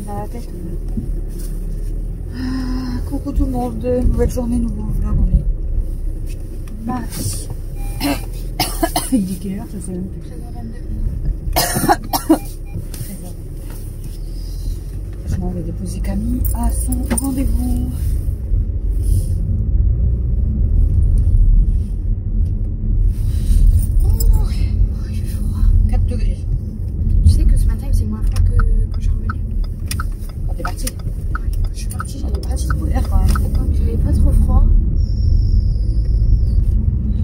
dans la tête. Coucou tout le monde, nouvelle journée, nouveau vlog, on est mardi. Il est quelle heure, je sais même plus. 13h22. Je m'en vais déposer Camille à son rendez-vous. Oh, il fait froid. 4 degrés. Tu sais que ce matin, c'est moins froid que quand je suis revenue. Quand t'es parti? Ouais, quand je suis partie, j'avais pas trop d'air quand même. J'avais pas trop froid.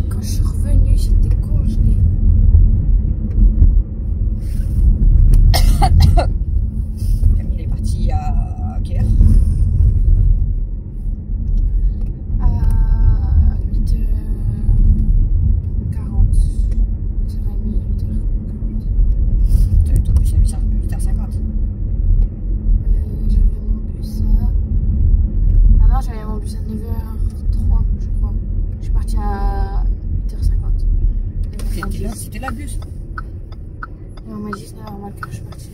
Quand je suis revenue, j'étais congelée. Camille est partie à quelle heure? À 8h40. 8h30, 8h40. T'avais ton bus à 8h50. J'avais mon bus à... Ah non, j'avais mon bus à 9h03, je crois. Je suis partie à 8h50. C'était là le bus. Et on m'a dit, c'est normal que je suis partie.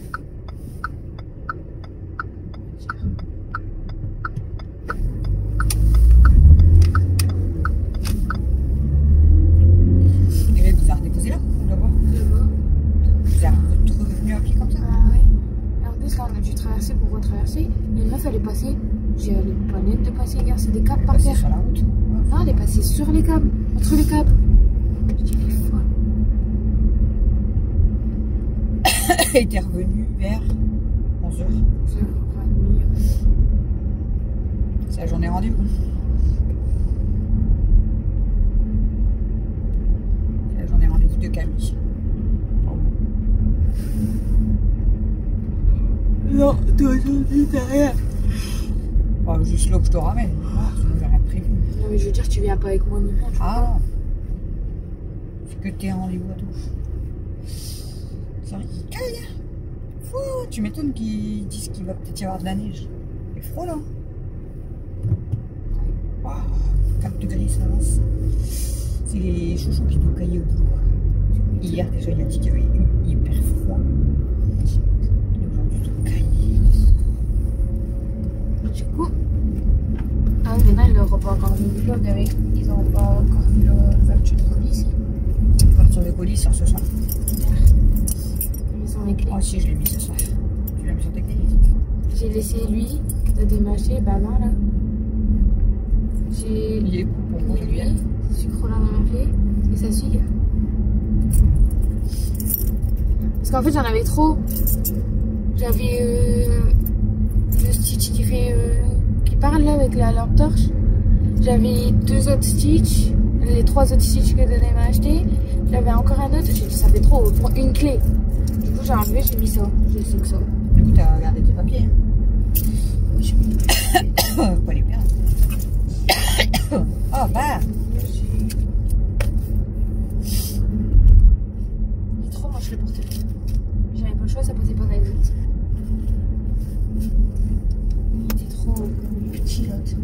Et vous avez déposé là, d'abord. Vous êtes revenu à pied comme ça? Ah ouais. Et en plus, là, on a dû traverser pour retraverser. Mais une meuf, elle est passée. J'ai elle est pas nette de passer, regarde, c'est des câbles par terre. Sur la route. Non, elle est passée sur les câbles, entre les câbles. Je dis, elle est folle. Elle était revenue vers 11h. C'est la journée rendez-vous. C'est la journée rendez-vous de Camille. Non, toi, t'as rien. Oh, juste là que je te ramène. Ah, sinon, j'ai rien prévu. Non, mais je veux dire, tu viens pas avec moi ni rien. Ah non. C'est que t'es rendez-vous à tous. C'est vrai qu'il caille. Fou, tu m'étonnes qu'ils disent qu'il va peut-être y avoir de la neige. Il fait froid là. Wow, 4 degrés, ça avance. C'est les chouchous qui doivent cailler au boulot. Hier déjà, il a dit qu'il y avait eu hyper froid. Et aujourd'hui, tout caille. Du coup, ah oui, maintenant ils n'auront pas encore vu le vlog avec. Ils n'auront pas encore vu l'ouverture de police. L'ouverture de colis sort ce soir. Ils ont les clés. Moi aussi, je l'ai mis ce soir. Tu l'as mis sur tes clés? J'ai laissé lui de démarcher, bah non là. J'ai Il est mis pour moi, lui, sucre là dans ma clé, et ça suit. Parce qu'en fait j'en avais trop. J'avais le Stitch qui fait qui parle là avec la lampe torche. J'avais 2 autres Stitch, les 3 autres Stitch que Donnay m'a acheté. J'avais encore un autre, j'ai dit ça fait trop pour une clé. Du coup j'ai enlevé, j'ai mis ça. J'ai laissé que ça. Du coup, t'as regardé tes papiers. Hein? Oui, j'ai mis Pas les perdre. Oh bah. il est trop moche le portefeuille. J'avais pas le choix, ça passait pas dans les autres. Il était trop petit l'autre.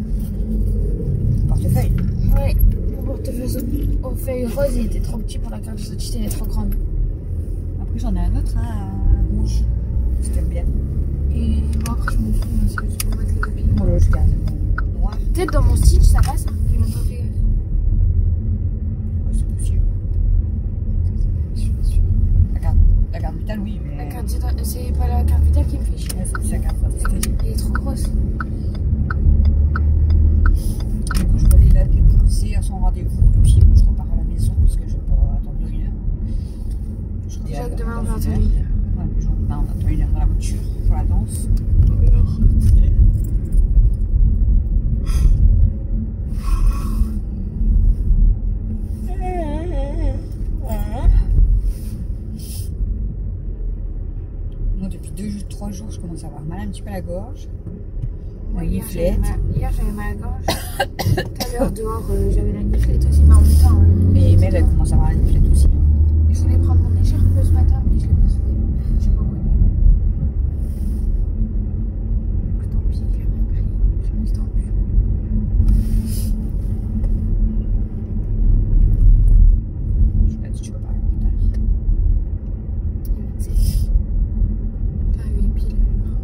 Portefeuille. Ouais, mon portefeuille au feuille rose, il était trop petit pour la carte d'identité, elle est trop grande. Après, j'en ai un autre, hein, rouge. Si t'aimes bien. Et bon, après, je m'en fous, parce que je peux mettre les copies. Moi, là, je garde mon noir. Peut-être dans mon Stitch, ça passe, hein. J'ai même pas fait gaffe. Ouais, c'est possible. Je suis pas sûre. La carte vitale, oui, mais. La carte d'identité, c'est pas la carte vitale qui me fait chier. Ouais, c'est sa carte d'identité. Elle est trop grosse. Du coup, je vais aller la déposer à son rendez-vous. Et puis, moi, je repars à la maison parce que je vais pas attendre de rien. Déjà que demain, on va attendre. Ouais, mais demain, on attend 1 heure dans la voiture pour la danse. Moi, depuis 3 jours, je commence à avoir mal un petit peu à la gorge. Ouais, La niflette. hier, j'avais mal à la gorge. Tout à l'heure, dehors, j'avais la niflette aussi, mais en même temps. Et Mel, elle commence à avoir la niflette aussi. Je voulais prendre mon écharpe ce matin, mais je l'ai pas trouvé. Je sais pas où elle est. Tant pis, j'ai rien pris. Je me sens plus. Je sais pas si tu vas parler en retard. Il y a 27. J'arrive pile à l'heure.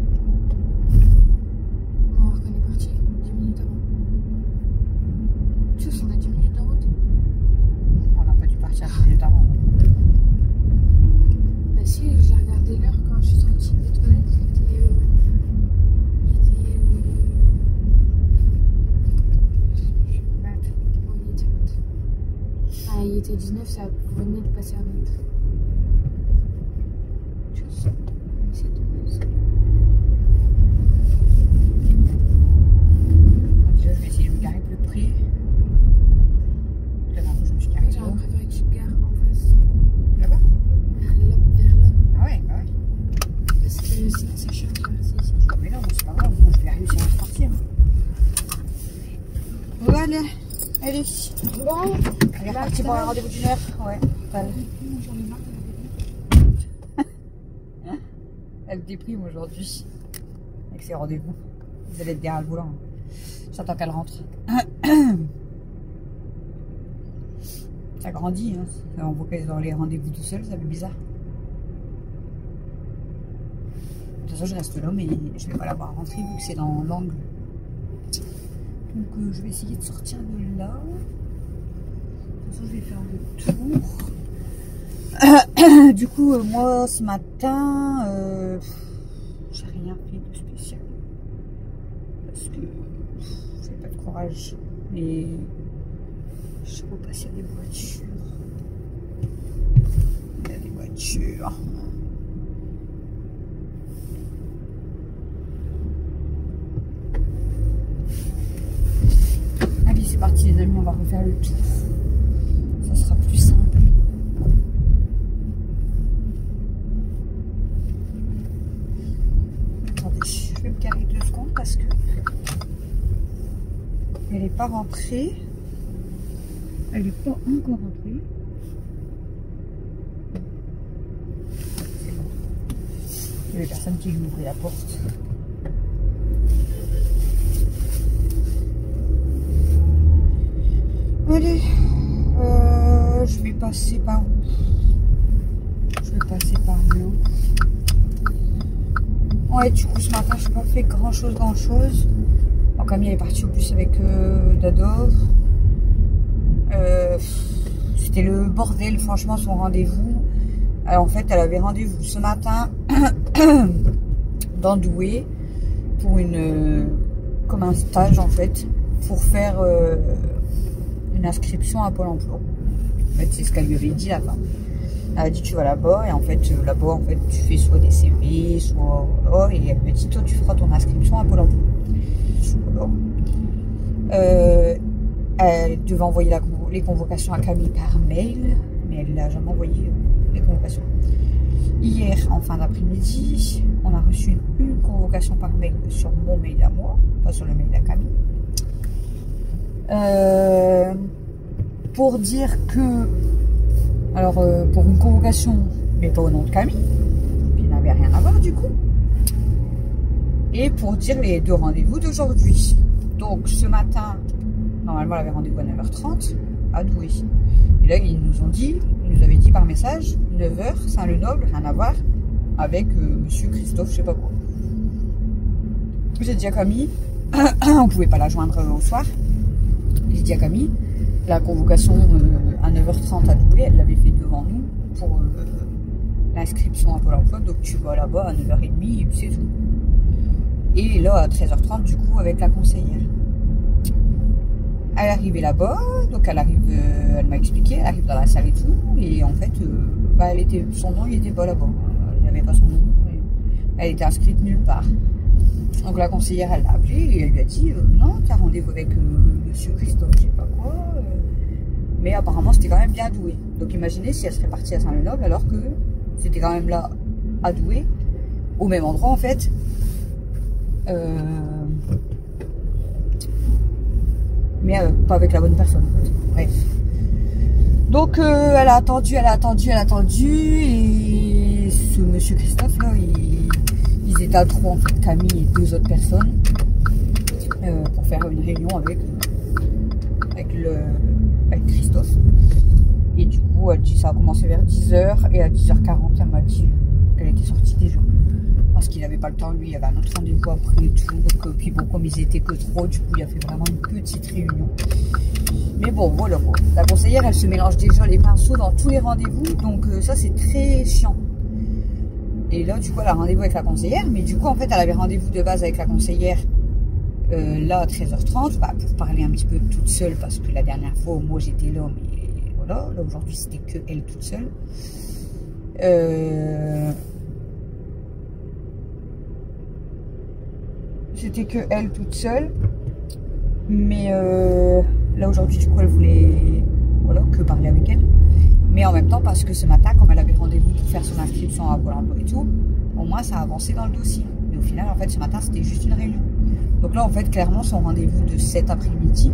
passé 19, ça venait de passer un autre. Déjà, je vais essayer de me garer plus près. Là, maintenant, je me suis garée. J'aurais préféré que tu te gares en face. Là-bas? Là, vers là. Ah ouais, bah ouais. Parce que sinon, ça change. Si. Mais non, c'est pas grave, moi je vais réussir à sortir. Voilà, allez. Bon, Elle est repartie pour un rendez-vous d'une heure. Ouais, allez. Elle déprime aujourd'hui avec ses rendez-vous. Vous allez être derrière le volant. J'attends qu'elle rentre. Ça grandit, hein. On voit qu'elles ont les rendez-vous tout seul, ça fait bizarre. De toute façon, je reste là, mais je vais pas la voir rentrer vu que c'est dans l'angle. Donc, je vais essayer de sortir de là. De toute façon, je vais faire le tour. Du coup, moi, ce matin, j'ai rien fait de spécial. Parce que j'ai pas de courage. Mais je sais pas s'il y a des voitures. Il y a des voitures. Allez, c'est parti les amis, on va refaire le tour. Ça sera plus simple. Attendez, je vais me garer 2 secondes parce que elle n'est pas rentrée. Elle n'est pas encore rentrée. C'est bon. Il y avait personne qui lui ouvrait la porte. Allez, je vais passer par où? Je vais passer par là. Ouais, du coup, ce matin, je n'ai pas fait grand chose. Bon, Camille, elle est partie au bus avec Dado. C'était le bordel, franchement, son rendez-vous. Alors, en fait, elle avait rendez-vous ce matin dans Douai pour comme un stage, en fait, pour faire une inscription à Pôle emploi. En fait, c'est ce qu'elle lui avait dit là-bas. Elle a dit tu vas là-bas et en fait là-bas en fait tu fais soit des CV, soit voilà, et elle me dit toi tu feras ton inscription à Pôle emploi. Voilà. Elle devait envoyer les convocations à Camille par mail, mais elle n'a jamais envoyé les convocations. Hier en fin d'après-midi, on a reçu une convocation par mail sur mon mail à moi, pas sur le mail à Camille. Pour dire que alors pour une convocation mais pas au nom de Camille, qui n'avait rien à voir du coup, et pour dire les 2 rendez-vous d'aujourd'hui. Donc ce matin normalement elle avait rendez-vous à 9h30 à Douai, et là ils nous avaient dit par message 9h Saint-Lenoble, rien à voir avec monsieur Christophe je sais pas quoi. J'ai dit à Camille on pouvait pas la joindre au soir. J'ai dit à Camille, la convocation à 9h30 à Douai, elle l'avait fait devant nous pour l'inscription à Pôle emploi, donc tu vas là-bas à 9h30 et c'est tout. Et là à 13h30 du coup avec la conseillère. Elle est arrivée là-bas, donc elle m'a expliqué, elle arrive dans la salle et tout, et en fait, son nom il était pas là-bas, il n'y avait pas son nom, elle était inscrite nulle part. Donc la conseillère elle l'a appelée et elle lui a dit non, tu as rendez-vous avec monsieur Christophe, je sais pas quoi. Mais apparemment c'était quand même bien à Douai. Donc imaginez si elle serait partie à Saint-Lenoble alors que c'était quand même là à Douai, au même endroit en fait. Mais pas avec la bonne personne en fait. Bref. Donc elle a attendu et ce monsieur Christophe là ils étaient à 3 en fait, Camille et 2 autres personnes pour faire une réunion avec Christophe. Et du coup, elle dit ça a commencé vers 10h et à 10h40, elle m'a dit qu'elle était sortie déjà. Parce qu'il n'avait pas le temps, lui, il y avait un autre rendez-vous après et tout. Donc, puis bon, comme ils étaient que 3, du coup, il a fait vraiment une petite réunion. Mais bon, voilà. Bon. La conseillère, elle se mélange déjà les pinceaux dans tous les rendez-vous. Donc, ça, c'est très chiant. Et là, du coup, elle a rendez-vous avec la conseillère. Mais du coup, en fait, elle avait rendez-vous de base avec la conseillère là à 13h30. Pour parler un petit peu toute seule. Parce que la dernière fois, moi, j'étais là. Mais voilà, là aujourd'hui c'était que elle toute seule. C'était que elle toute seule. Mais là aujourd'hui du coup elle voulait voilà, que parler avec elle. Mais en même temps parce que ce matin comme elle avait rendez-vous pour faire son inscription à Pôle emploi et tout, au moins ça a avancé dans le dossier. Mais au final en fait ce matin c'était juste une réunion. Donc là en fait clairement son rendez-vous de cet après-midi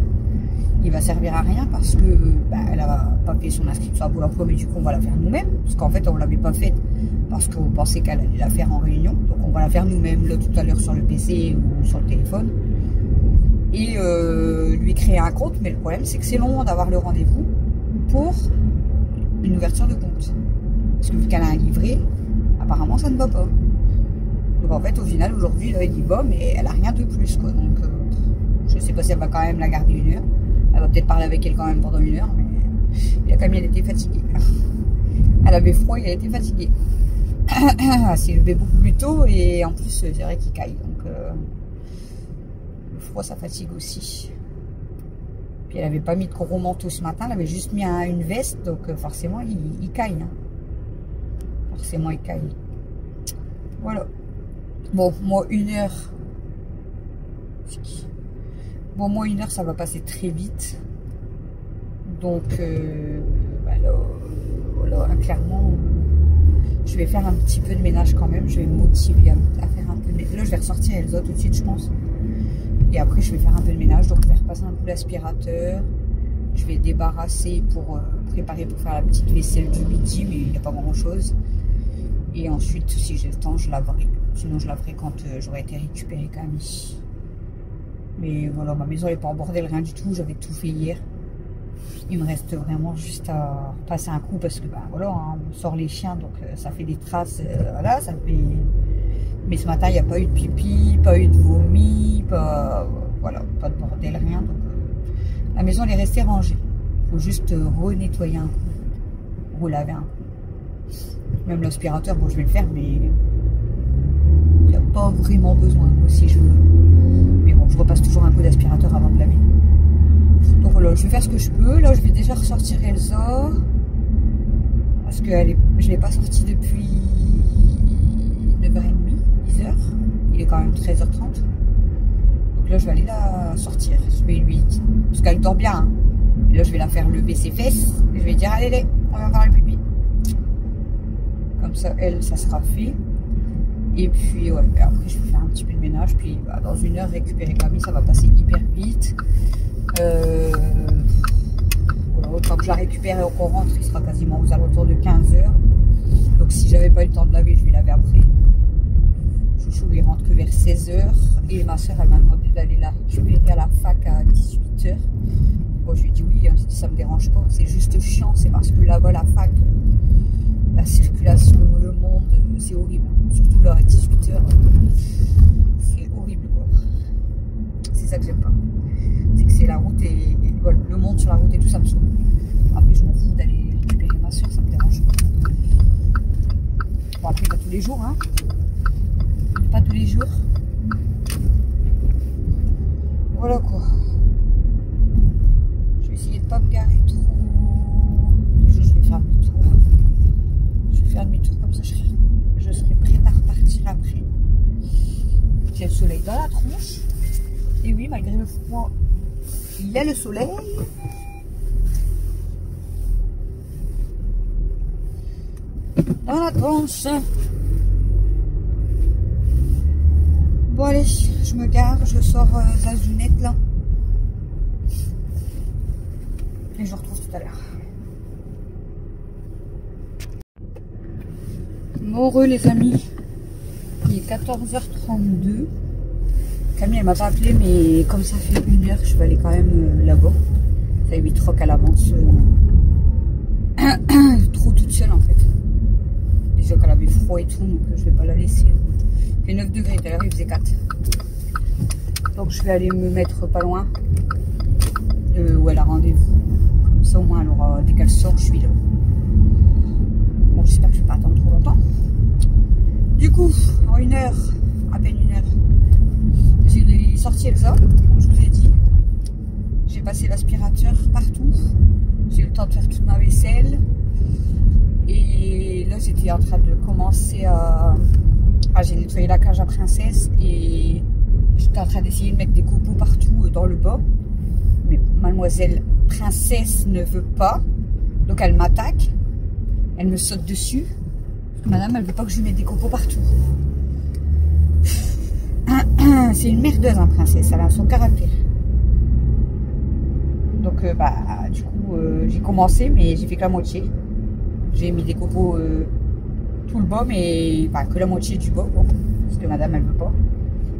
il va servir à rien parce que bah, elle a pas fait son inscription à Pôle emploi, mais du coup on va la faire nous-mêmes. Parce qu'en fait on l'avait pas faite parce qu'on pensait qu'elle allait la faire en réunion. Donc on va la faire nous-mêmes là tout à l'heure sur le PC ou sur le téléphone. Et lui créer un compte, mais le problème c'est que c'est long d'avoir le rendez-vous pour une ouverture de compte. Parce que vu qu'elle a un livret, apparemment ça ne va pas. Donc en fait au final aujourd'hui il dit va, mais elle a rien de plus quoi. Donc je sais pas si elle va quand même la garder 1 heure. Elle va peut-être parler avec elle quand même pendant 1 heure, mais il a quand même elle était fatiguée. Elle avait froid, elle était fatiguée. Elle s'est levée beaucoup plus tôt et en plus c'est vrai qu'il caille. Donc le froid ça fatigue aussi. Puis elle avait pas mis de gros manteau ce matin, elle avait juste mis une veste, donc forcément il caille. Hein. Forcément il caille. Voilà. Bon, moi 1 heure. Bon, moi 1 heure ça va passer très vite. Donc voilà, clairement je vais faire un petit peu de ménage quand même. Je vais me motiver à faire un peu de ménage. Là je vais ressortir Elsa tout de suite je pense. Et après je vais faire un peu de ménage. Donc je vais repasser un coup l'aspirateur. Je vais débarrasser pour préparer pour faire la petite vaisselle du midi, mais il n'y a pas grand chose. Et ensuite si j'ai le temps je laverai. Sinon je laverai quand j'aurai été récupérée Camille. Mais voilà, ma maison n'est pas en bordel, rien du tout. J'avais tout fait hier. Il me reste vraiment juste à passer un coup parce que bah voilà, hein, on sort les chiens donc ça fait des traces. Voilà, ça fait. Mais ce matin il n'y a pas eu de pipi, pas eu de vomi, pas voilà, pas de bordel, rien. Donc la maison elle est restée rangée. Il faut juste renettoyer un coup, relaver un coup. Même l'aspirateur, bon je vais le faire, mais il n'y a pas vraiment besoin aussi je veux. Mais bon, je repasse toujours un coup d'aspirateur avant de laver. Donc voilà, je vais faire ce que je peux. Là, je vais déjà ressortir Elsa. Parce que je ne l'ai pas sortie depuis 9h30, 10h. Il est quand même 13h30. Donc là, je vais aller la sortir. Je vais lui dire, parce qu'elle dort bien. Hein. Et là, je vais la faire lever ses fesses. Et je vais dire, allez, on va faire le pipi. Comme ça, elle, ça sera fait. Et puis, ouais, après, je vais faire un petit peu de ménage. Puis, bah, dans 1 heure, récupérer Camille, ça va passer hyper vite. Voilà, quand je la récupère et qu'on rentre, il sera quasiment aux alentours de 15h. Donc, si j'avais pas eu le temps de laver, je vais laver après. Chouchou, il rentre que vers 16h. Et ma soeur, elle m'a demandé d'aller là. Je vais aller à la fac à 18h. Bon, je lui ai dit oui, ça me dérange pas. C'est juste chiant, c'est parce que là-bas, la fac, la circulation, le monde, c'est horrible. Surtout là à 18h, c'est horrible quoi. C'est ça que j'aime pas. C'est que c'est la route et voilà, le monde sur la route et tout ça me saoule. Après je m'en fous d'aller récupérer ma soeur, ça me dérange pas. Bon après pas tous les jours hein. Pas tous les jours. Voilà quoi. Je vais essayer de pas me garer trop. Déjà je vais faire demi-tour. Je vais faire demi-tour comme ça je serai prête à repartir après. J'ai le soleil dans la tronche. Et oui, malgré le froid, il y a le soleil. Dans la tronche. Bon allez, je me gare, je sors Zazunette là. Et je vous retrouve tout à l'heure. Heureux les amis, il est 14h32. Camille elle m'a pas appelé mais comme ça fait 1 heure je vais aller quand même là-bas. Ça fait 8 rocs à l'avance. Trop toute seule en fait. Déjà qu'elle avait froid et tout donc je vais pas la laisser. Il fait 9 degrés, tout à l'heure il faisait 4. Donc je vais aller me mettre pas loin où elle a rendez-vous. Comme ça au moins elle aura, dès qu'elle sort je suis là. Bon j'espère que je vais pas attendre trop longtemps. Du coup, en 1 heure, à peine 1 heure, j'ai sorti Elsa, comme je vous ai dit. j'ai passé l'aspirateur partout. J'ai eu le temps de faire toute ma vaisselle. Et là, j'étais en train de commencer à... Enfin, j'ai nettoyé la cage à Princesse et j'étais en train d'essayer de mettre des copeaux partout dans le bas. Mais mademoiselle Princesse ne veut pas. Donc elle m'attaque. Elle me saute dessus. Madame, elle veut pas que je lui mette des copeaux partout. C'est une merdeuse, hein, Princesse. Elle a son caractère. Donc, du coup, j'ai commencé, mais j'ai fait que la moitié. J'ai mis des copeaux tout le bas, mais que la moitié du bas, bon, parce que madame, elle veut pas.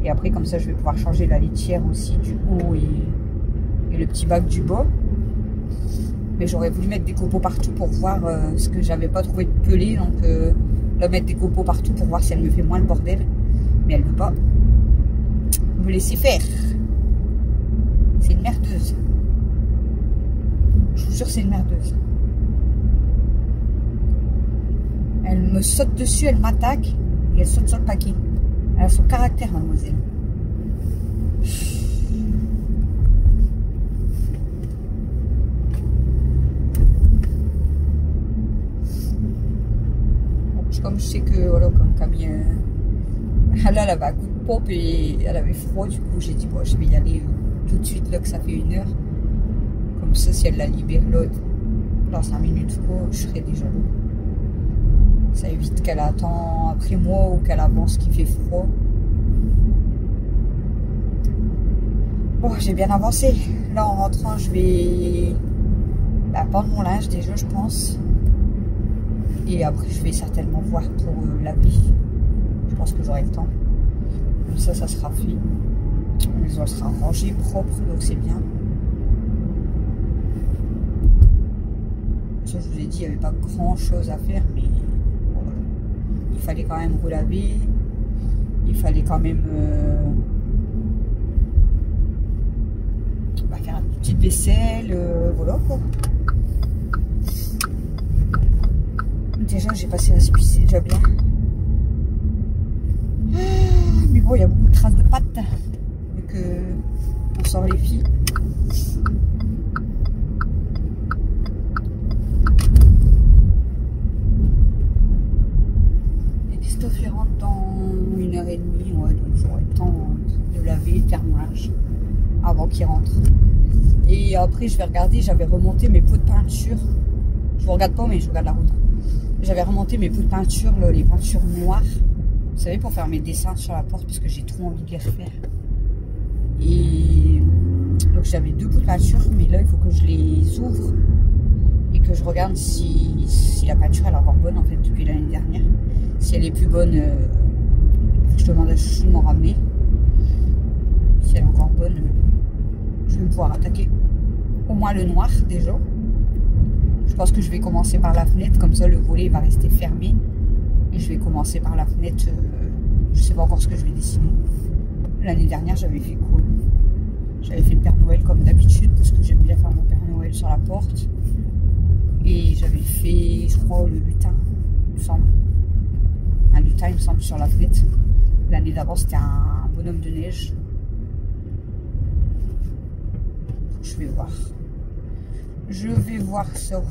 Et après, comme ça, je vais pouvoir changer la litière aussi du haut et le petit bac du bas. Mais j'aurais voulu mettre des copeaux partout pour voir ce que j'avais pas trouvé de pelé. Donc, là, mettre des copeaux partout pour voir si elle me fait moins le bordel. Mais elle veut pas me laisser faire. C'est une merdeuse. Je vous jure, c'est une merdeuse. Elle me saute dessus, elle m'attaque et elle saute sur le paquet. Elle a son caractère, mademoiselle. Bon, comme je sais que, voilà, comme Camille, elle avait un coup de pompe et elle avait froid, du coup j'ai dit, bon, je vais y aller tout de suite, là, que ça fait 1 heure. Comme ça, si elle la libère là, dans 5 minutes, quoi, je serai déjà là. Ça évite qu'elle attend après moi ou qu'elle avance qu'il fait froid. Bon, j'ai bien avancé. Là, en rentrant, je vais pendre mon linge déjà, je pense. Et après, je vais certainement voir pour laver. Je pense que j'aurai le temps. Comme ça, ça sera fait. La maison sera rangée, propre, donc c'est bien. Ça, je vous ai dit, il n'y avait pas grand chose à faire, mais voilà. Il fallait quand même relaver. Il fallait quand même faire une petite vaisselle, voilà quoi. Déjà, j'ai passé la suite, c'est déjà bien. Mais bon, il y a beaucoup de traces de pâtes, vu que on sort les filles. Et Christophe il rentre dans 1h30, ouais, donc j'aurai le temps de laver, de faire mon linge avant qu'il rentre. Et après, je vais regarder, j'avais remonté mes pots de peinture. Je vous regarde pas, mais je regarde la route. J'avais remonté mes pots de peinture, là, les peintures noires. Vous savez, pour faire mes dessins sur la porte, parce que j'ai trop envie de les refaire. Et donc j'avais 2 pots de peinture, mais là, il faut que je les ouvre et que je regarde si la peinture elle est encore bonne, en fait, depuis l'année dernière. Si elle est plus bonne, je demande à Chouchou de m'en ramener. Si elle est encore bonne, je vais pouvoir attaquer au moins le noir, déjà. Je pense que je vais commencer par la fenêtre, comme ça le volet va rester fermé. Et je vais commencer par la fenêtre, je sais pas encore ce que je vais dessiner. L'année dernière, j'avais fait quoi? J'avais fait le Père Noël comme d'habitude, parce que j'aime bien faire mon Père Noël sur la porte. Et j'avais fait, je crois, le lutin, il me semble. Un lutin, il me semble, sur la fenêtre. L'année d'avant, c'était un bonhomme de neige. Je vais voir. Je vais voir ça.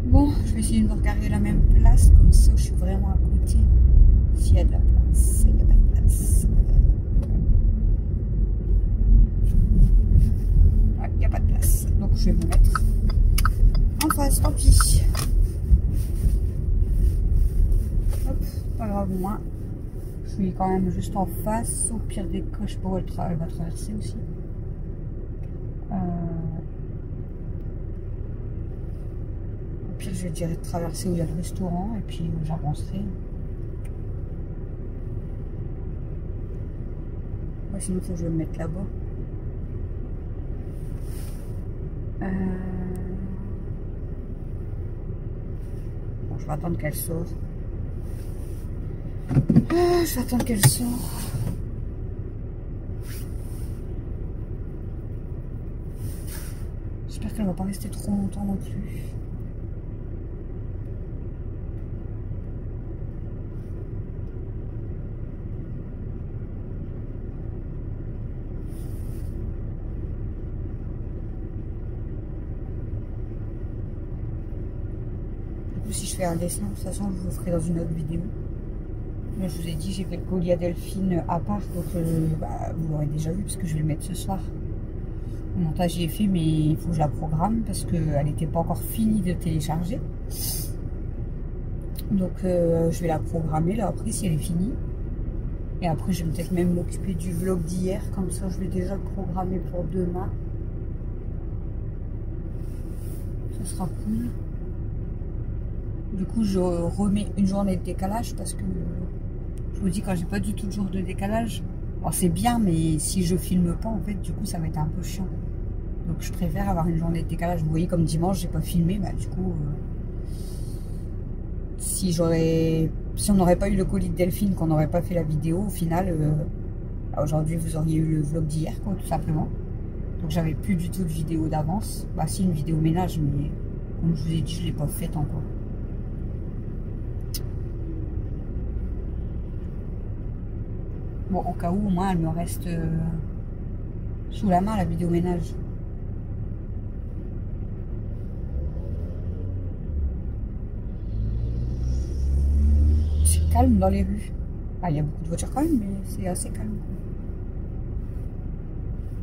Bon, je vais essayer de me regarder la même place, comme ça je suis vraiment à côté. S'il y a de la place, il n'y a pas de place. Ouais, il n'y a pas de place. Donc je vais me mettre en face, tant pis. Hop, pas grave, moi. Je suis quand même juste en face. Au pire des cas, je pourrais elle va traverser aussi. Au pire, je dirais de traverser où il y a le restaurant et puis j'avancerai. Ouais, sinon, il faut que je me mette là-bas. Bon, je vais attendre qu'elle sorte. Je vais attendre qu'elle sorte. J'espère qu'elle va pas rester trop longtemps non plus. je fais un dessin. De toute façon, je vous ferai dans une autre vidéo. Mais je vous ai dit, j'ai fait le colis à Delphine à part. Donc, vous l'aurez déjà vu parce que je vais le mettre ce soir. Le montage y est fait, mais il faut que je la programme parce qu'elle n'était pas encore finie de télécharger. Donc, je vais la programmer là après si elle est finie. Et après, je vais peut-être même m'occuper du vlog d'hier. Comme ça, je vais déjà le programmer pour demain. Ça sera cool. Du coup, je remets une journée de décalage parce que je vous dis, quand j'ai pas du tout de jour de décalage, c'est bien, mais si je filme pas, en fait, du coup, ça va être un peu chiant. Donc, je préfère avoir une journée de décalage. Vous voyez, comme dimanche, j'ai pas filmé, bah, du coup, si on n'aurait pas eu le colis de Delphine, qu'on n'aurait pas fait la vidéo, au final, aujourd'hui, vous auriez eu le vlog d'hier, quoi, tout simplement. Donc, j'avais plus du tout de vidéo d'avance. Bah, si, une vidéo ménage, mais comme je vous ai dit, je l'ai pas faite encore. Bon, au cas où, au moins, elle me reste sous la main, la vidéo ménage. C'est calme dans les rues. Ah, il y a beaucoup de voitures quand même, mais c'est assez calme.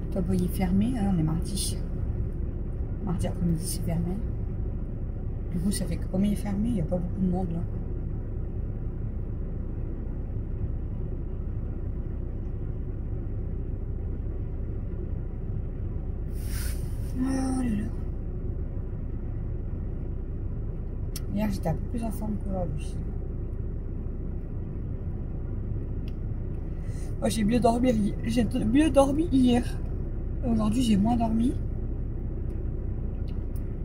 Le top est fermé. Ah, on est mardi. Mardi après-midi, c'est fermé. Du coup, ça fait que comme il est fermé, il n'y a pas beaucoup de monde là. Oh là là. Hier, j'étais un peu plus en forme qu'aujourd'hui. Moi, j'ai mieux dormi hier. Aujourd'hui, j'ai moins dormi.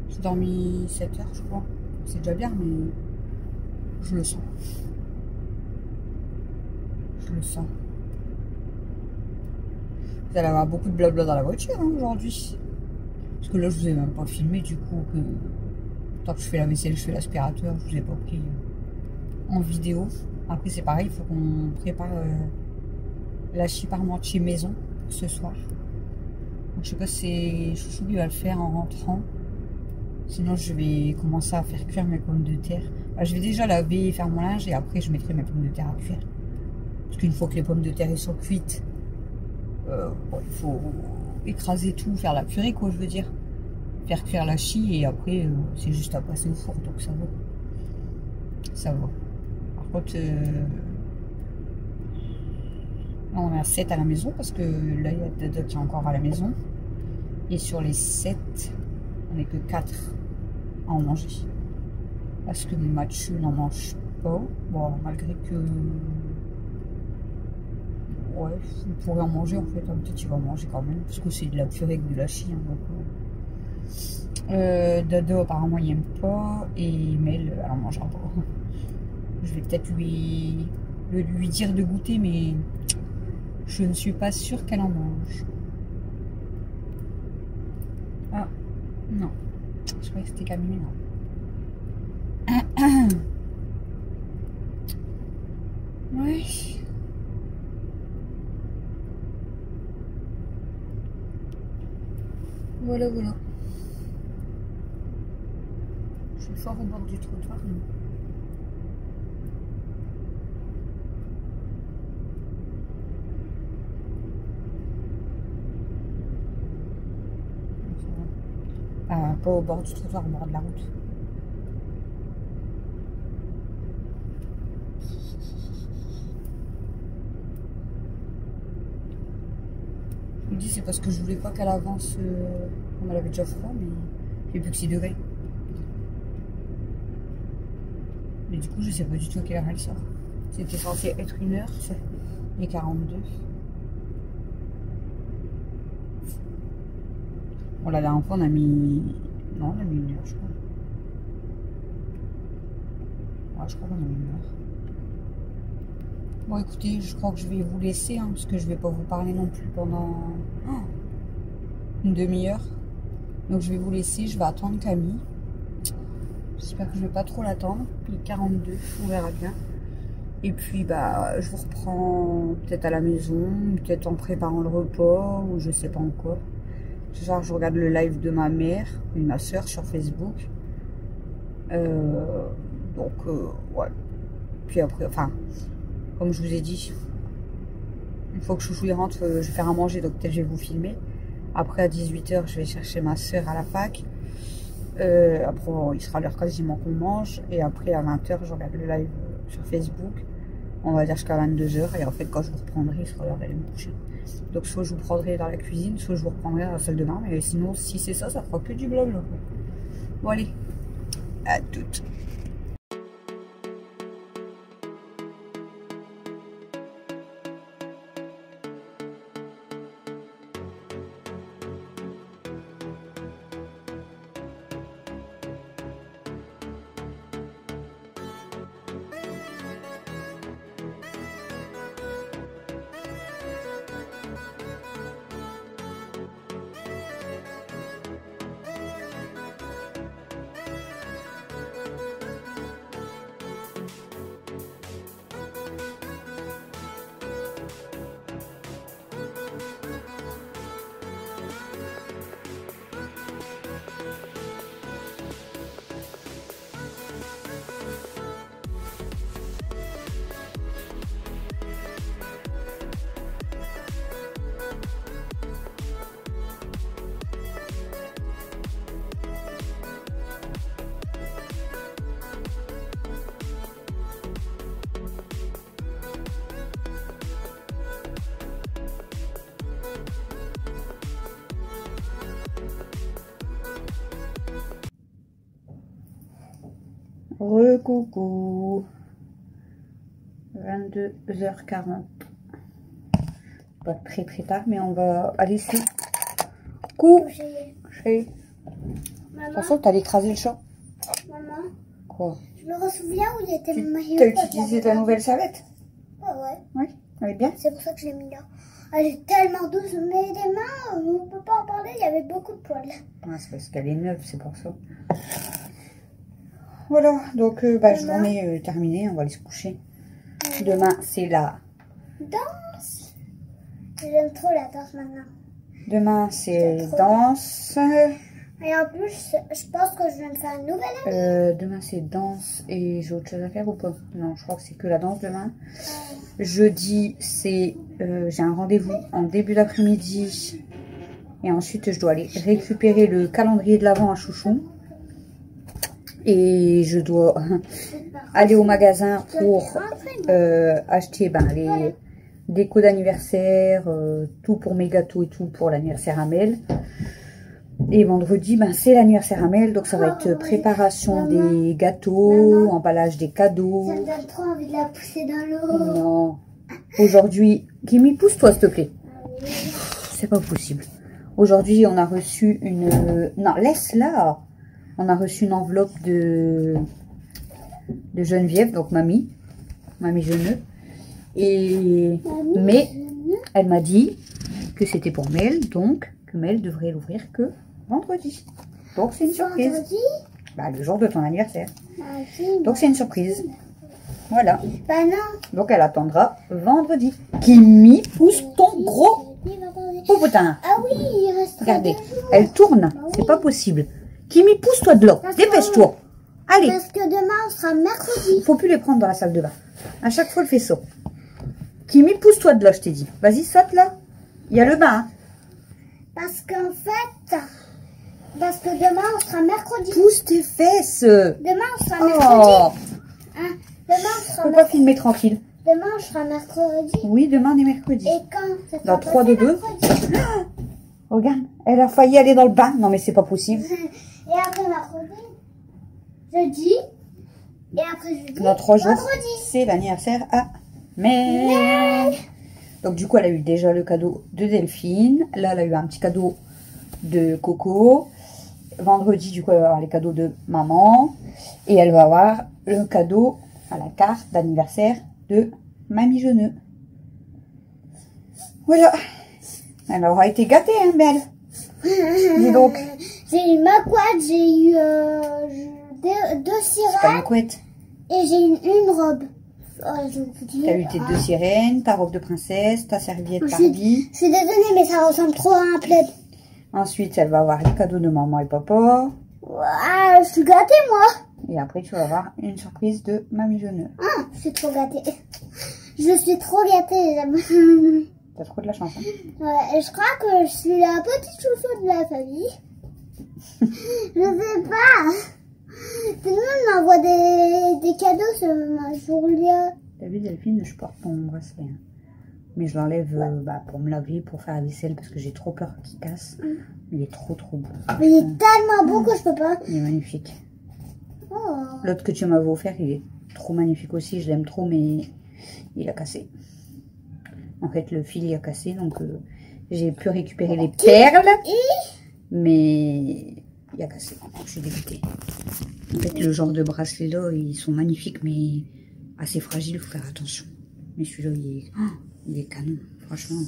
J'ai dormi 7 heures, je crois. C'est déjà bien, mais je le sens. Je le sens. Vous allez avoir beaucoup de blabla dans la voiture hein, aujourd'hui. Parce que là, je vous ai même pas filmé, du coup, que tant que je fais la vaisselle, je fais l'aspirateur, je vous ai pas pris en vidéo. Après, c'est pareil, il faut qu'on prépare la chip parmentier maison pour ce soir. Donc, je sais pas si c'est Chouchou qui va le faire en rentrant. Sinon, je vais commencer à faire cuire mes pommes de terre. Je vais déjà laver et faire mon linge et après, je mettrai mes pommes de terre à cuire. Parce qu'une fois que les pommes de terre sont cuites, il faut écraser tout, faire la purée, quoi, je veux dire. Faire cuire la chie et après, c'est juste à passer au four, donc ça va. Ça va. Par contre, là, on est à 7 à la maison parce que là, il y a Dada qui est encore à la maison. Et sur les 7, on n'est que 4 à en manger. Parce que Mathieu n'en mange pas. Bon, malgré que... Ouais, il pourrait en manger en fait. Peut-être qu'il va en manger quand même. Parce que c'est de la purée avec de la chie. Hein, donc, Dodo apparemment il aime pas. Et Mel, elle en mangera pas. Je vais peut-être lui dire de goûter, mais je ne suis pas sûre qu'elle en mange. Ah, non. Je croyais que c'était Camille, non. Ouais. Voilà, voilà. Je suis fort au bord du trottoir, non. Pas au bord du trottoir, au bord de la route. Je me dis c'est parce que je voulais pas qu'elle avance comme elle avait déjà froid, mais il fait plus que 6 degrés. Mais du coup je sais pas du tout à quelle heure elle sort. C'était censé être 1h, il est 42. Bon la dernière fois on a mis... Non on a mis 1h je crois. Ouais je crois qu'on a mis 1h. Bon écoutez, je crois que je vais vous laisser, hein, parce que je vais pas vous parler non plus pendant une demi-heure. Donc je vais vous laisser, je vais attendre Camille. J'espère que je vais pas trop l'attendre. Puis 42, on verra bien. Et puis bah je vous reprends peut-être à la maison, peut-être en préparant le repas, ou je sais pas encore. Ce soir je regarde le live de ma mère et de ma soeur sur Facebook. Donc, ouais. Puis après, enfin, comme je vous ai dit, une fois que Chouchou y rentre, je vais faire à manger, donc peut-être je vais vous filmer. Après, à 18 h, je vais chercher ma soeur à la fac. Après, il sera l'heure quasiment qu'on mange. Et après, à 20 h, je regarde le live sur Facebook. On va dire jusqu'à 22 h. Et en fait, quand je vous reprendrai, il sera l'heure d'aller me coucher. Donc, soit je vous prendrai dans la cuisine, soit je vous reprendrai dans la salle de bain. Mais sinon, si c'est ça, ça fera que du blabla. Bon, allez. À toutes. Recoucou. 22 h 40. Pas très tard, mais on va aller se coucher. De toute façon, t'allais écraser le chat. Maman, Quoi? je me souviens où il était mon maillot. T'as utilisé ta nouvelle serviette? Ah ouais. Oui, elle est bien. C'est pour ça que je l'ai mis là. Elle est tellement douce, mais les mains, on peut pas en parler, il y avait beaucoup de poils. Ah, c'est parce qu'elle est neuve, c'est pour ça. Voilà, donc journée terminée, on va aller se coucher. Demain, c'est la danse. J'aime trop la danse maintenant. Demain, c'est danse. Et en plus, je pense que je viens de faire une nouvelle amie. Demain, c'est danse et j'ai autre chose à faire ou pas? Non, je crois que c'est que la danse demain. Jeudi, c'est j'ai un rendez-vous en début d'après-midi. Et ensuite, je dois aller récupérer le calendrier de l'Avent à Chouchou. Et je dois aller au magasin pour acheter les décos d'anniversaire, tout pour mes gâteaux et tout pour l'anniversaire Amel. Et vendredi, c'est l'anniversaire Amel, donc ça va être préparation des gâteaux, emballage des cadeaux. Ça me donne trop envie de la pousser dans l'eau. Non. Aujourd'hui, Kimi, pousse-toi s'il te plaît. C'est pas possible. Aujourd'hui, on a reçu une... Non, laisse-la. On a reçu une enveloppe de Geneviève, donc mamie Jeuneux. Mais elle m'a dit que c'était pour Mel, donc que Mel devrait l'ouvrir que vendredi. Donc c'est une surprise. Vendredi? Le jour de ton anniversaire. Okay, donc c'est une surprise. Voilà. Non. Donc elle attendra vendredi. Kimi, pousse ton gros putain. Ah oui, il reste. Regardez, elle tourne. C'est pas possible. Kimi, pousse-toi de là. Dépêche-toi. Allez. Parce que demain, on sera mercredi. Faut plus les prendre dans la salle de bain. À chaque fois, elle fait ça. Kimi, pousse-toi de là, je t'ai dit. Vas-y, saute là. Il y a le bain. Hein. Parce qu'en fait, que demain, on sera mercredi. Pousse tes fesses. Demain, on sera mercredi. Hein? Demain, on sera mercredi. Faut pas filmer tranquille. Demain, on sera mercredi. Oui, demain, on est mercredi. Et quand? Dans 3, 2, 2. Regarde, elle a failli aller dans le bain. Non, mais c'est pas possible. Et après mercredi, jeudi, et après jeudi, dans 3 jours, vendredi. C'est l'anniversaire à Mel. Donc du coup, elle a eu déjà le cadeau de Delphine. Là, elle a eu un petit cadeau de Coco. Vendredi, du coup, elle va avoir les cadeaux de maman. Et elle va avoir le cadeau à la carte d'anniversaire de Mamie Jeuneux. Voilà. Elle aura été gâtée, hein, Mel. Dis donc. J'ai eu ma couette, j'ai eu deux sirènes. C'est pas une couette. Et j'ai une robe. T'as eu tes 2 sirènes, ta robe de princesse, ta serviette Barbie. Je suis désolée, mais ça ressemble trop à un plaid. Ensuite, elle va avoir les cadeaux de maman et papa. Ouah, je suis gâtée, moi. Et après, tu vas avoir une surprise de Mamie Jeuneux. Ah, je suis trop gâtée. Je suis trop gâtée, les amis. T'as trop de la chance. Hein. Ouais, et je crois que je suis la petite chouchou de la famille. Je sais pas. Tout le monde m'envoie des cadeaux sur ma journée. T'as vu, Delphine, je porte ton bracelet. Hein. Mais je l'enlève pour me laver, pour faire la vaisselle, parce que j'ai trop peur qu'il casse. Il est trop beau. Mais il est tellement beau que je peux pas. Il est magnifique. Oh. L'autre que tu m'avais offert, il est trop magnifique aussi. Je l'aime trop, mais il a cassé. En fait, le fil il a cassé, donc j'ai pu récupérer les perles, mais il a cassé. Je suis dégoûtée. En fait, le genre de bracelet là, ils sont magnifiques, mais assez fragiles. Il faut faire attention. Mais celui-là, il est canon, franchement.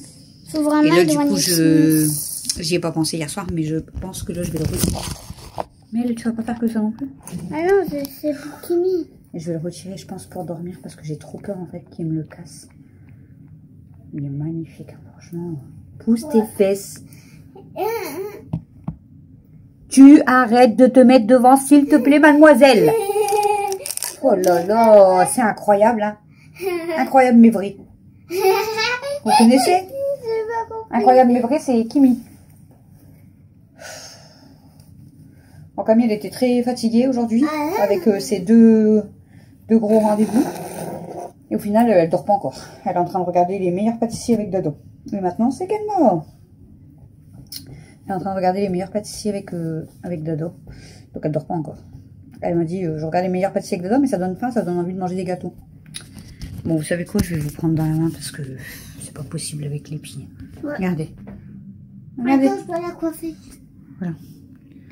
Faut vraiment. Et là, du coup, j'y ai pas pensé hier soir, mais je pense que là, je vais le retirer. Mais là, tu vas pas faire que ça non plus. Ah non, c'est pour Kimi. Et je vais le retirer, je pense, pour dormir, parce que j'ai trop peur, en fait, qu'il me le casse. Il est magnifique, hein, franchement. Pousse tes fesses. Tu arrêtes de te mettre devant, s'il te plaît, mademoiselle. Oh là là, c'est incroyable, hein. Incroyable, mais vrai. Vous connaissez? Incroyable, mais vrai, c'est Kimi. Bon, Camille, elle était très fatiguée aujourd'hui, avec ses deux gros rendez-vous. Et au final, elle dort pas encore. Elle est en train de regarder les meilleurs pâtissiers avec Dado. Mais maintenant, c'est qu'elle mort. Elle est en train de regarder les meilleurs pâtissiers avec Dado. Donc, elle dort pas encore. Elle m'a dit, je regarde les meilleurs pâtissiers avec Dado, mais ça donne faim, ça donne envie de manger des gâteaux. Bon, vous savez quoi, je vais vous prendre dans la main parce que c'est pas possible avec les pieds. Ouais. Regardez. Regardez. Attends, je peux la coiffer. Voilà.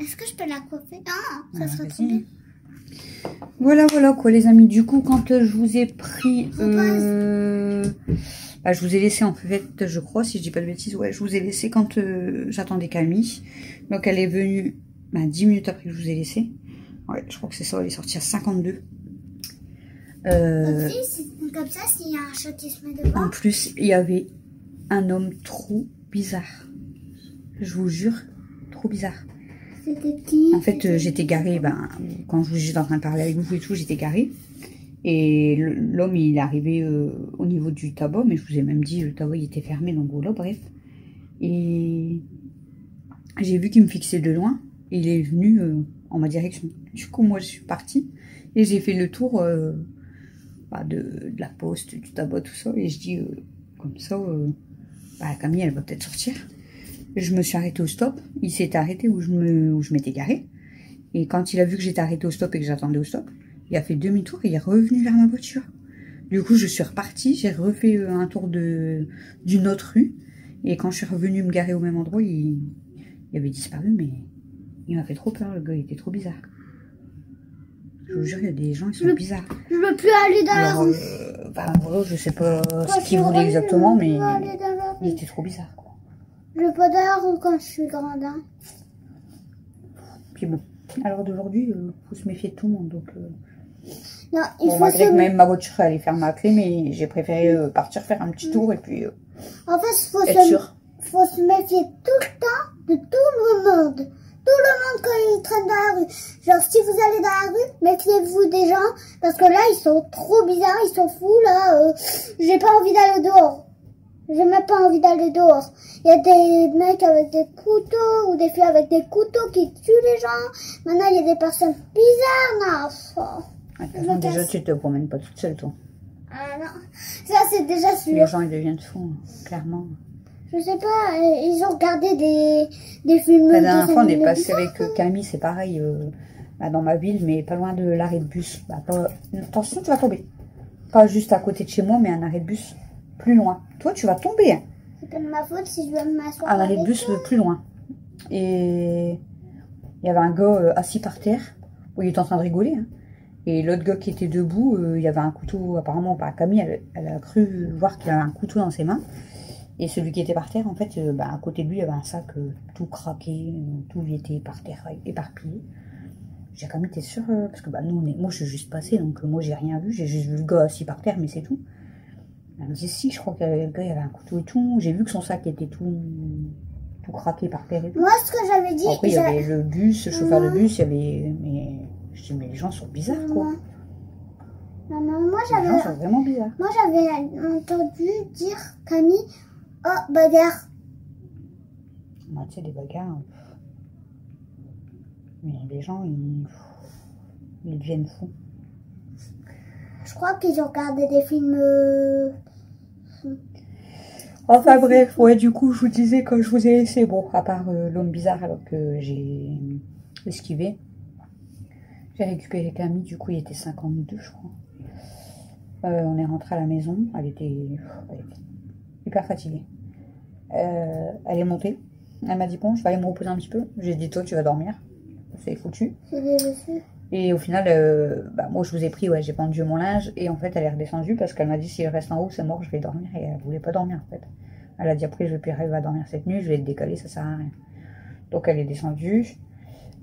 Est-ce que je peux la coiffer? Ah, ça serait trop bien. Voilà quoi les amis, du coup quand je vous ai pris, je vous ai laissé en fait, je crois, si je dis pas de bêtises, ouais, je vous ai laissé quand j'attendais Camille, donc elle est venue 10 minutes après que je vous ai laissé, ouais, je crois que c'est ça, elle est sortie à 52. Comme ça, s'il y a un chat qui se met devant. En plus, il y avait un homme trop bizarre, je vous jure, trop bizarre. En fait, j'étais garée, quand j'étais en train de parler avec vous et tout, j'étais garée. Et l'homme, il est arrivé au niveau du tabac, mais je vous ai même dit, le tabac, il était fermé, donc voilà, bref. Et j'ai vu qu'il me fixait de loin, et il est venu en ma direction. Du coup, moi, je suis partie, et j'ai fait le tour de la poste, du tabac, tout ça, et je dis, comme ça, Camille, elle va peut-être sortir. Je me suis arrêtée au stop. Il s'était arrêté où je m'étais garée. Et quand il a vu que j'étais arrêtée au stop et que j'attendais au stop, il a fait demi-tour et il est revenu vers ma voiture. Du coup, je suis repartie. J'ai refait un tour d'une autre rue. Et quand je suis revenue me garer au même endroit, il avait disparu, mais il m'a fait trop peur. Le gars, il était trop bizarre. Je vous jure, il y a des gens, ils sont bizarres. Je veux plus aller dans la rue. Voilà, je sais pas ce qu'il voulait exactement, mais il était trop bizarre, quoi. Je veux pas dans la rue quand je suis grande. Hein. Puis bon, à l'heure d'aujourd'hui, faut se méfier de tout le monde. Donc, non, il faut malgré que même ma voiture allait faire ma clé, mais j'ai préféré partir faire un petit tour et puis en fait, faut se méfier tout le temps de tout le monde. Tout le monde quand ils traînent dans la rue. Genre, si vous allez dans la rue, méfiez-vous des gens. Parce que là, ils sont trop bizarres, ils sont fous, là. J'ai pas envie d'aller dehors. J'ai même pas envie d'aller dehors. Il y a des mecs avec des couteaux ou des filles avec des couteaux qui tuent les gens. Maintenant, il y a des personnes bizarres. Non, déjà, tu te promènes pas toute seule, toi. Ah non, ça c'est déjà sûr. Les gens, ils deviennent fous, clairement. Je sais pas, ils ont regardé des films. La dernière fois, on est passé avec Camille, c'est pareil, dans ma ville, mais pas loin de l'arrêt de bus. Attention, tu vas tomber. Pas juste à côté de chez moi, mais un arrêt de bus plus loin. Toi, tu vas tomber. Hein. C'est pas de ma faute si je dois m'asseoir. Un arrêt de bus plus loin. Et il y avait un gars assis par terre, où il était en train de rigoler. Hein. Et l'autre gars qui était debout, il y avait un couteau, apparemment, Camille, elle a cru voir qu'il avait un couteau dans ses mains. Et celui qui était par terre, en fait, à côté de lui, il y avait un sac tout craqué, tout était par terre, éparpillé. J'ai quand même été sûre, parce que moi je suis juste passée, donc moi j'ai rien vu, j'ai juste vu le gars assis par terre, mais c'est tout. Elle me dit si, je crois que le gars il avait un couteau et tout, j'ai vu que son sac était tout craqué par terre et tout. Moi ce que j'avais dit... Après il y avait le bus, le chauffeur de bus, il y avait... Mais Je dis, mais les gens sont bizarres, quoi. Non, moi Les gens sont vraiment bizarres. Moi, j'avais entendu dire Camille, oh, bagarre. Bah, tu sais, les bagarres. Mais les gens, ils deviennent fous. Je crois qu'ils ont regardé des films. Enfin bref, ouais, du coup, je vous disais, quand je vous ai laissé, bon, à part l'homme bizarre, alors que j'ai esquivé, j'ai récupéré Camille, du coup, il était 52, je crois. On est rentré à la maison, elle était hyper fatiguée. Elle est montée, elle m'a dit, bon, je vais aller me reposer un petit peu. J'ai dit, toi, tu vas dormir, c'est foutu. Et au final, moi, je vous ai pris, ouais, j'ai pendu mon linge, et en fait, elle est redescendue, parce qu'elle m'a dit, si je reste en haut, c'est mort, je vais dormir, et elle voulait pas dormir, en fait. Elle a dit, après, je vais plus arriver à dormir cette nuit, je vais te décaler, ça sert à rien. Donc, elle est descendue,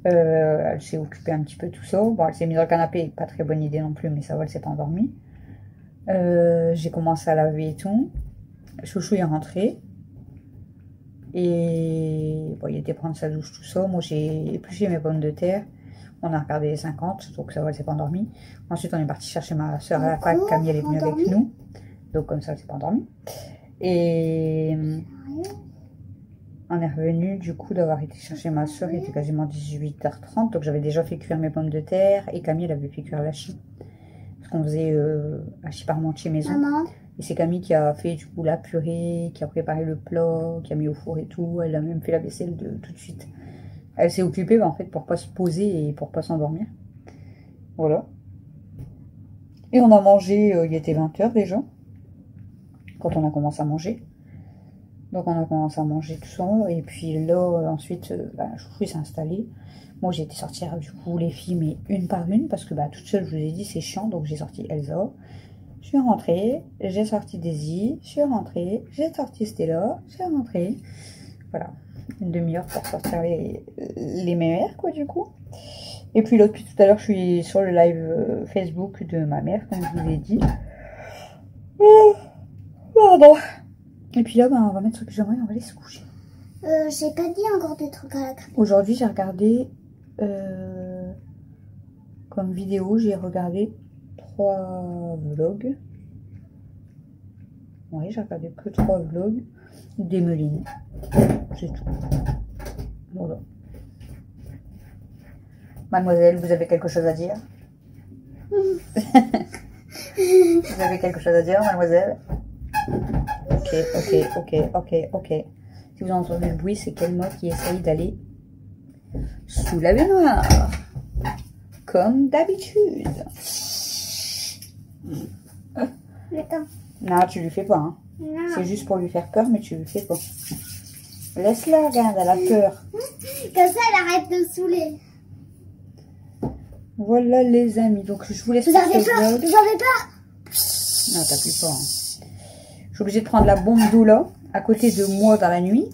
elle s'est occupée un petit peu tout ça. Bon, elle s'est mise dans le canapé, pas très bonne idée non plus, mais ça va, elle s'est pas endormie. J'ai commencé à laver et tout. Chouchou est rentré. Et bon, il était prendre sa douche, tout ça. Moi, j'ai épluché mes pommes de terre. On a regardé les 50, donc ça va, elle s'est pas endormie. Ensuite, on est parti chercher ma soeur à la fac. Camille, elle est venue avec nous. Donc, comme ça, elle s'est pas endormie. Et on est revenu, du coup, d'avoir été chercher ma soeur. Il était quasiment 18h30. Donc, j'avais déjà fait cuire mes pommes de terre. Et Camille, elle avait fait cuire l'hachis. Parce qu'on faisait hachis parmentier maison. Maman. Et c'est Camille qui a fait du coup la purée, qui a préparé le plat, qui a mis au four et tout. Elle a même fait la vaisselle tout de suite. Elle s'est occupée en fait pour pas se poser et pour pas s'endormir. Voilà. Et on a mangé, il était 20h déjà. Quand on a commencé à manger. Donc on a commencé à manger tout ça. Et puis là, ensuite, Chouchou s'est installé. Moi j'ai été sortir du coup les filles, mais une par une. Parce que toute seule, je vous ai dit, c'est chiant. Donc j'ai sorti Elsa. Je suis rentrée, j'ai sorti Daisy, je suis rentrée, j'ai sorti Stella, je suis rentrée. Voilà, une demi-heure pour sortir les mémères, quoi, du coup. Et puis là, depuis tout à l'heure, je suis sur le live Facebook de ma mère, comme je vous l'ai dit. Pardon. Et puis là, on va mettre ce pyjama et on va aller se coucher. J'ai pas dit encore des trucs à la crème. Aujourd'hui, j'ai regardé, comme vidéo, j'ai regardé 3 vlogs. Oui, j'ai regardé que 3 vlogs d'Emeline. C'est tout. Voilà. Mademoiselle, vous avez quelque chose à dire? Vous avez quelque chose à dire, mademoiselle? Ok. Si vous entendez le bruit, c'est Kelma qui essaye d'aller sous la baignoire. Comme d'habitude. Non, tu lui fais pas. Hein. C'est juste pour lui faire peur, mais tu lui fais pas. Laisse-la, regarde, elle a peur. Comme ça, elle arrête de saouler. Voilà les amis, donc je vous laisse. Vous avez peur? Vous avez peur? Non, t'as plus peur. Hein. Je suis obligée de prendre la bombe d'eau là, à côté de moi dans la nuit,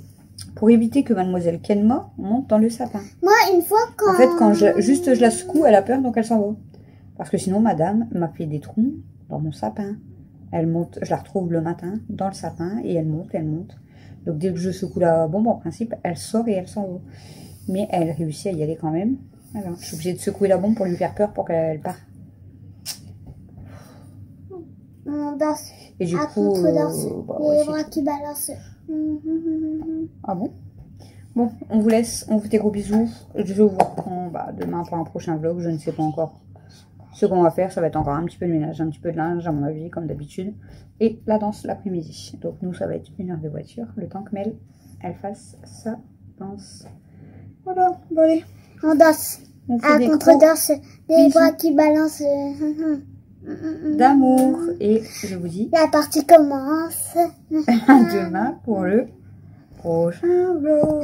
pour éviter que mademoiselle Kenma monte dans le sapin. Moi, une fois quand... En fait, quand je la secoue, elle a peur, donc elle s'en va. Parce que sinon, madame m'a fait des trous dans mon sapin. Elle monte, je la retrouve le matin dans le sapin et elle monte. Donc dès que je secoue la bombe, en principe, elle sort et elle s'en va. Mais elle réussit à y aller quand même. Alors, je suis obligée de secouer la bombe pour lui faire peur pour qu'elle parte. On danse. Et du à coup, contre-danse. Ouais, les bras qui balancent. Ah bon? Bon, on vous laisse, on vous fait des gros bisous. Je vous reprends demain pour un prochain vlog, je ne sais pas encore. Ce qu'on va faire, ça va être encore un petit peu de ménage, un petit peu de linge à mon avis, comme d'habitude. Et la danse l'après-midi. Donc nous, ça va être 1 heure de voiture, le temps que Mel, elle fasse sa danse. Voilà, bon allez. On danse. À contre-danse, les bras qui balancent. D'amour. Et je vous dis... La partie commence. À demain pour le prochain vlog.